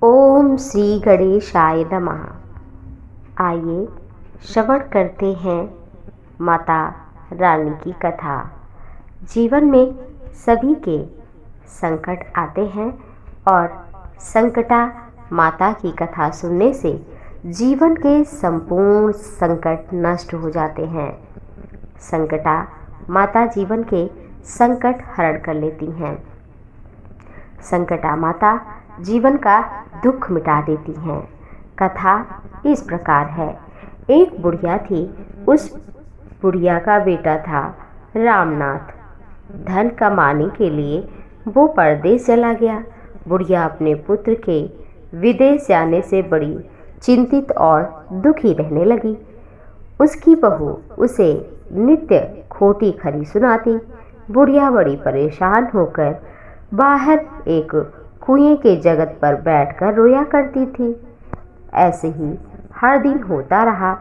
ओम श्री गणेशाय नमः। आइए श्रवण करते हैं माता रानी की कथा। जीवन में सभी के संकट आते हैं और संकटा माता की कथा सुनने से जीवन के संपूर्ण संकट नष्ट हो जाते हैं। संकटा माता जीवन के संकट हरण कर लेती हैं। संकटा माता जीवन का दुख मिटा देती हैं। कथा इस प्रकार है। एक बुढ़िया थी। उस बुढ़िया का बेटा था रामनाथ। धन कमाने के लिए वो परदेश चला गया। बुढ़िया अपने पुत्र के विदेश जाने से बड़ी चिंतित और दुखी रहने लगी। उसकी बहू उसे नित्य खोटी खरी सुनाती। बुढ़िया बड़ी परेशान होकर बाहर एक कुएं के जगत पर बैठकर रोया करती थी। ऐसे ही हर दिन होता रहा।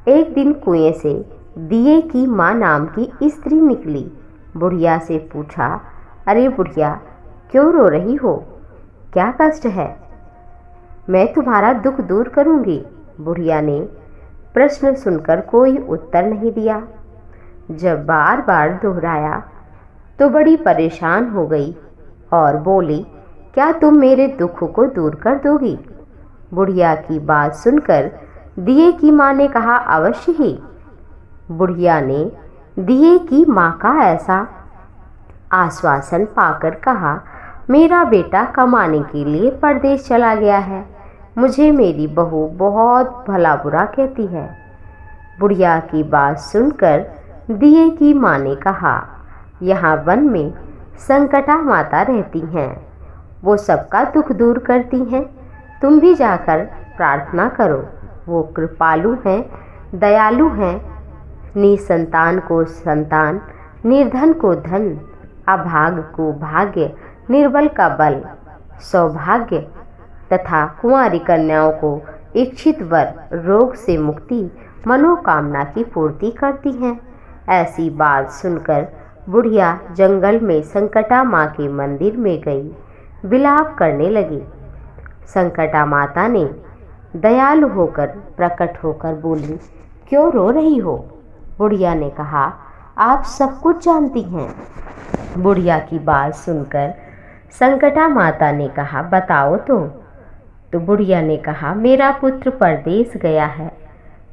एक दिन कुएं से दिए की माँ नाम की स्त्री निकली। बुढ़िया से पूछा, अरे बुढ़िया, क्यों रो रही हो? क्या कष्ट है? मैं तुम्हारा दुख दूर करूंगी। बुढ़िया ने प्रश्न सुनकर कोई उत्तर नहीं दिया। जब बार बार दोहराया तो बड़ी परेशान हो गई और बोली, क्या तुम मेरे दुख को दूर कर दोगी? बुढ़िया की बात सुनकर दिए की माँ ने कहा, अवश्य ही। बुढ़िया ने दिए की माँ का ऐसा आश्वासन पाकर कहा, मेरा बेटा कमाने के लिए परदेश चला गया है। मुझे मेरी बहू बहुत भला बुरा कहती है। बुढ़िया की बात सुनकर दिए की माँ ने कहा, यहाँ वन में संकटा माता रहती हैं। वो सबका दुख दूर करती हैं। तुम भी जाकर प्रार्थना करो। वो कृपालु हैं, दयालु हैं। निसंतान को संतान, निर्धन को धन, अभाग को भाग्य, निर्बल का बल, सौभाग्य तथा कुंवारी कन्याओं को इच्छित वर, रोग से मुक्ति, मनोकामना की पूर्ति करती हैं। ऐसी बात सुनकर बुढ़िया जंगल में संकटा माँ के मंदिर में गई, विलाप करने लगी। संकटा माता ने दयालु होकर प्रकट होकर बोली, क्यों रो रही हो? बुढ़िया ने कहा, आप सब कुछ जानती हैं। बुढ़िया की बात सुनकर संकटा माता ने कहा, बताओ तो बुढ़िया ने कहा, मेरा पुत्र परदेश गया है।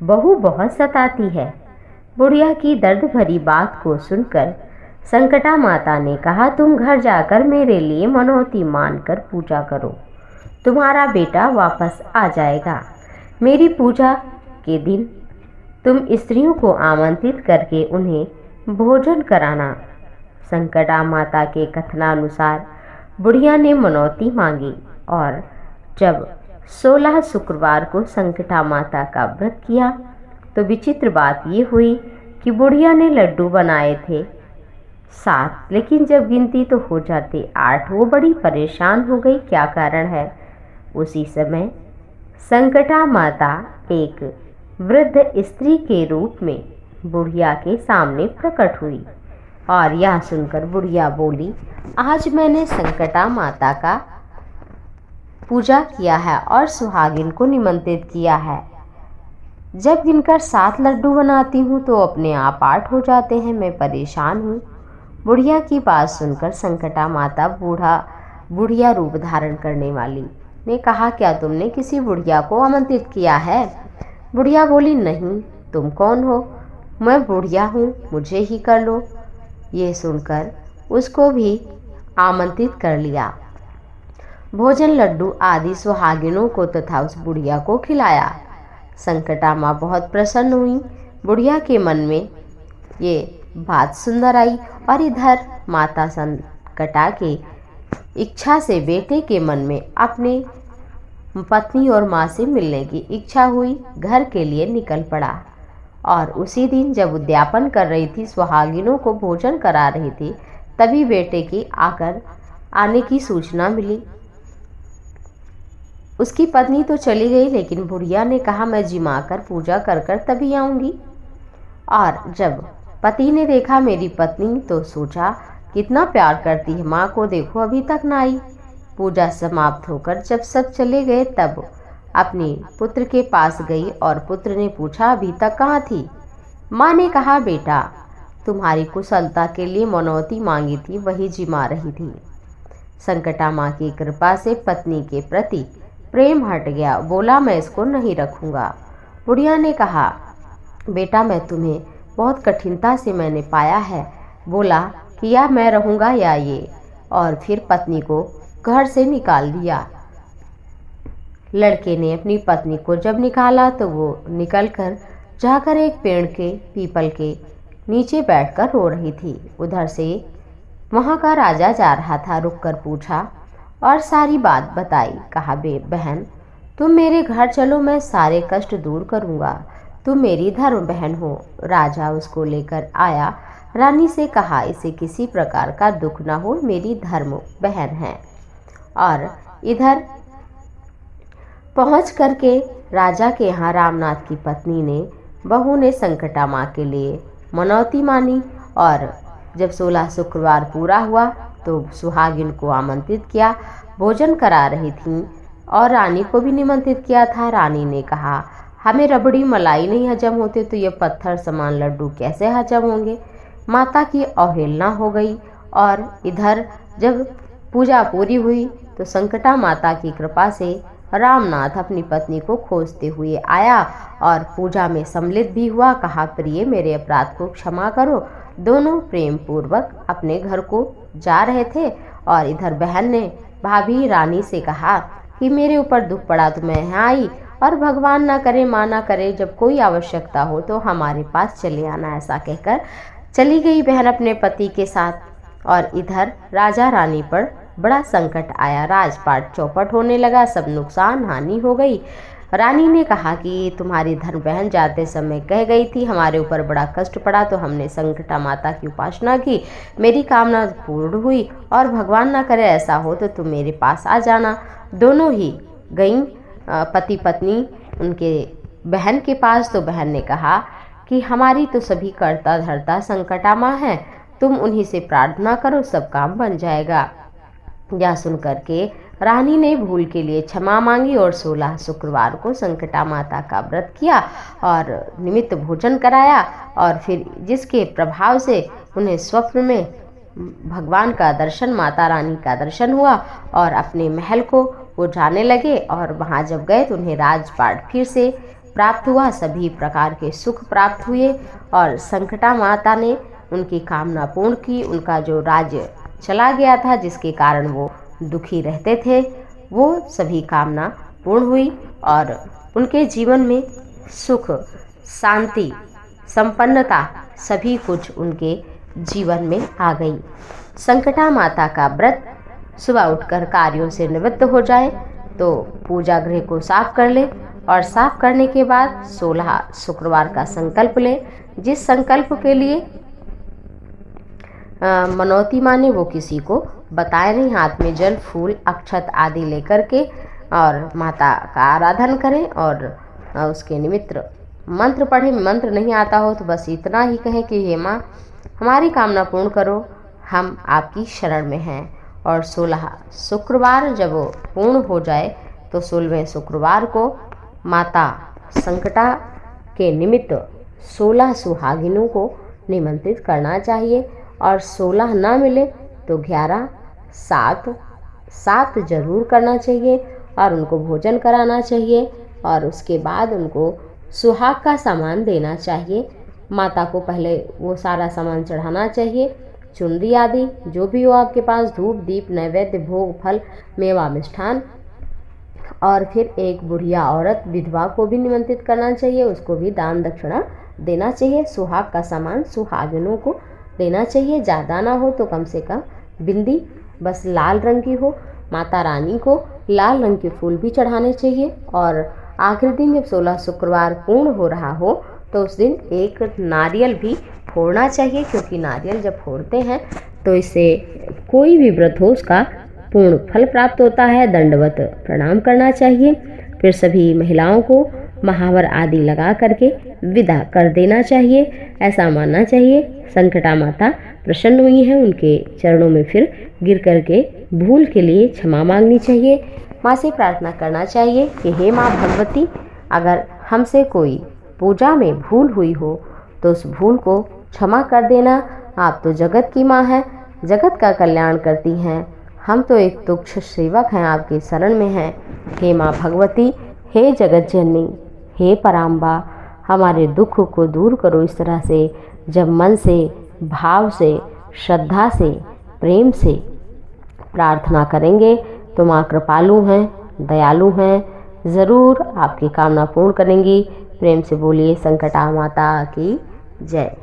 बहू बहुत सताती है। बुढ़िया की दर्द भरी बात को सुनकर संकटा माता ने कहा, तुम घर जाकर मेरे लिए मनौती मानकर पूजा करो। तुम्हारा बेटा वापस आ जाएगा। मेरी पूजा के दिन तुम स्त्रियों को आमंत्रित करके उन्हें भोजन कराना। संकटा माता के कथनानुसार बुढ़िया ने मनौती मांगी और जब 16 शुक्रवार को संकटा माता का व्रत किया तो विचित्र बात ये हुई कि बुढ़िया ने लड्डू बनाए थे 7, लेकिन जब गिनती तो हो जाते 8। वो बड़ी परेशान हो गई, क्या कारण है? उसी समय संकटा माता एक वृद्ध स्त्री के रूप में बुढ़िया के सामने प्रकट हुई और यह सुनकर बुढ़िया बोली, आज मैंने संकटा माता का पूजा किया है और सुहागिन को निमंत्रित किया है। जब गिनकर 7 लड्डू बनाती हूँ तो अपने आप 8 हो जाते हैं। मैं परेशान हूँ। बुढ़िया की बात सुनकर संकटा माता बुढ़िया रूप धारण करने वाली ने कहा, क्या तुमने किसी बुढ़िया को आमंत्रित किया है? बुढ़िया बोली, नहीं। तुम कौन हो? मैं बुढ़िया हूँ, मुझे ही कर लो। ये सुनकर उसको भी आमंत्रित कर लिया। भोजन, लड्डू आदि सुहागिनों को तथा उस बुढ़िया को खिलाया। संकटा माँ बहुत प्रसन्न हुई। बुढ़िया के मन में ये बात सुंदर आई और इधर माता संकटा की इच्छा से बेटे के मन में अपने पत्नी और माँ से मिलने की इच्छा हुई। घर के लिए निकल पड़ा और उसी दिन जब उद्यापन कर रही थी, सुहागिनों को भोजन करा रही थी, तभी बेटे की आने की सूचना मिली। उसकी पत्नी तो चली गई, लेकिन बुढ़िया ने कहा, मैं जिमा कर पूजा कर कर तभी आऊँगी। और जब पति ने देखा मेरी पत्नी तो सोचा कितना प्यार करती है, माँ को देखो अभी तक ना आई। पूजा समाप्त होकर जब सब चले गए तब अपने पुत्र के पास गई और पुत्र ने पूछा, अभी तक कहाँ थी? माँ ने कहा, बेटा तुम्हारी कुशलता के लिए मनौती मांगी थी, वही जिमा रही थी। संकटा माँ की कृपा से पत्नी के प्रति प्रेम हट गया। बोला, मैं इसको नहीं रखूँगा। बुढ़िया ने कहा, बेटा मैं तुम्हें बहुत कठिनता से मैंने पाया है। बोला कि या मैं रहूँगा या ये, और फिर पत्नी को घर से निकाल दिया। लड़के ने अपनी पत्नी को जब निकाला तो वो निकलकर जाकर एक पेड़ के पीपल के नीचे बैठकर रो रही थी। उधर से वहाँ का राजा जा रहा था, रुककर पूछा और सारी बात बताई। कहा, बहन तुम मेरे घर चलो, मैं सारे कष्ट दूर करूँगा, तुम मेरी धर्म बहन हो। राजा उसको लेकर आया। रानी से कहा, इसे किसी प्रकार का दुख न हो, मेरी धर्म बहन है। और इधर पहुँच करके राजा के यहाँ रामनाथ की पत्नी ने, बहू ने संकटा माँ के लिए मनौती मानी। और जब 16 शुक्रवार पूरा हुआ तो सुहागिन को आमंत्रित किया, भोजन करा रही थीं और रानी को भी निमंत्रित किया था। रानी ने कहा, हमें रबड़ी मलाई नहीं हजम होते तो ये पत्थर समान लड्डू कैसे हजम होंगे? माता की अवहेलना हो गई। और इधर जब पूजा पूरी हुई तो संकटा माता की कृपा से रामनाथ अपनी पत्नी को खोजते हुए आया और पूजा में सम्मिलित भी हुआ। कहा, प्रिय मेरे अपराध को क्षमा करो। दोनों प्रेम पूर्वक अपने घर को जा रहे थे और इधर बहन ने भाभी रानी से कहा कि मेरे ऊपर दुख पड़ा तो मैं यहाँ आई, और भगवान ना करे माँ ना करे, जब कोई आवश्यकता हो तो हमारे पास चले आना। ऐसा कहकर चली गई बहन अपने पति के साथ। और इधर राजा रानी पर बड़ा संकट आया। राजपाट चौपट होने लगा, सब नुकसान हानि हो गई। रानी ने कहा कि तुम्हारी धर्म बहन जाते समय कह गई थी, हमारे ऊपर बड़ा कष्ट पड़ा तो हमने संकटा माता की उपासना की, मेरी कामना पूर्ण हुई, और भगवान ना करे ऐसा हो तो तुम मेरे पास आ जाना। दोनों ही गईं पति पत्नी उनके बहन के पास। तो बहन ने कहा कि हमारी तो सभी करता धरता संकटा माँ है, तुम उन्हीं से प्रार्थना करो, सब काम बन जाएगा। यह सुन करके रानी ने भूल के लिए क्षमा मांगी और 16 शुक्रवार को संकटा माता का व्रत किया और निमित्त भोजन कराया। और फिर जिसके प्रभाव से उन्हें स्वप्न में भगवान का दर्शन, माता रानी का दर्शन हुआ और अपने महल को वो जाने लगे। और वहाँ जब गए तो उन्हें राजपाट फिर से प्राप्त हुआ, सभी प्रकार के सुख प्राप्त हुए और संकटा माता ने उनकी कामना पूर्ण की। उनका जो राज्य चला गया था, जिसके कारण वो दुखी रहते थे, वो सभी कामना पूर्ण हुई और उनके जीवन में सुख, शांति, संपन्नता सभी कुछ उनके जीवन में आ गई। संकटा माता का व्रत सुबह उठकर कार्यों से निवृत्त हो जाए तो पूजा गृह को साफ कर ले और साफ करने के बाद 16 शुक्रवार का संकल्प ले। जिस संकल्प के लिए मनौती माने वो किसी को बताए नहीं। हाथ में जल, फूल, अक्षत आदि लेकर के और माता का आराधन करें और उसके निमित्त मंत्र पढ़ें। मंत्र नहीं आता हो तो बस इतना ही कहें कि हे माँ, हमारी कामना पूर्ण करो, हम आपकी शरण में हैं। और 16 शुक्रवार जब वो पूर्ण हो जाए तो 16वें शुक्रवार को माता संकटा के निमित्त 16 सुहागिनों को निमंत्रित करना चाहिए। और 16 ना मिले तो 11, 7 जरूर करना चाहिए और उनको भोजन कराना चाहिए। और उसके बाद उनको सुहाग का सामान देना चाहिए। माता को पहले वो सारा सामान चढ़ाना चाहिए, चुनरी आदि जो भी हो आपके पास, धूप दीप नैवेद्य भोग फल मेवा मिष्ठान। और फिर एक बुढ़िया औरत विधवा को भी निमंत्रित करना चाहिए, उसको भी दान दक्षिणा देना चाहिए। सुहाग का सामान सुहागिनों को देना चाहिए, ज़्यादा ना हो तो कम से कम बिंदी बस लाल रंग की हो। माता रानी को लाल रंग के फूल भी चढ़ाने चाहिए। और आखिरी दिन जब 16 शुक्रवार पूर्ण हो रहा हो तो उस दिन एक नारियल भी फोड़ना चाहिए, क्योंकि नारियल जब फोड़ते हैं तो इससे कोई भी व्रत हो उसका पूर्ण फल प्राप्त होता है। दंडवत प्रणाम करना चाहिए। फिर सभी महिलाओं को महावर आदि लगा करके विदा कर देना चाहिए। ऐसा मानना चाहिए संकटा माता प्रसन्न हुई हैं, उनके चरणों में फिर गिर करके भूल के लिए क्षमा मांगनी चाहिए। माँ से प्रार्थना करना चाहिए कि हे माँ भगवती, अगर हमसे कोई पूजा में भूल हुई हो तो उस भूल को क्षमा कर देना। आप तो जगत की माँ हैं, जगत का कल्याण करती हैं, हम तो एक तुच्छ सेवक हैं, आपके शरण में हैं। हे माँ भगवती, हे जगत जननी, हे पराम्बा, हमारे दुख को दूर करो। इस तरह से जब मन से, भाव से, श्रद्धा से, प्रेम से प्रार्थना करेंगे तो माँ कृपालु हैं, दयालु हैं, ज़रूर आपकी कामना पूर्ण करेंगी। प्रेम से बोलिए संकटा माता की जय।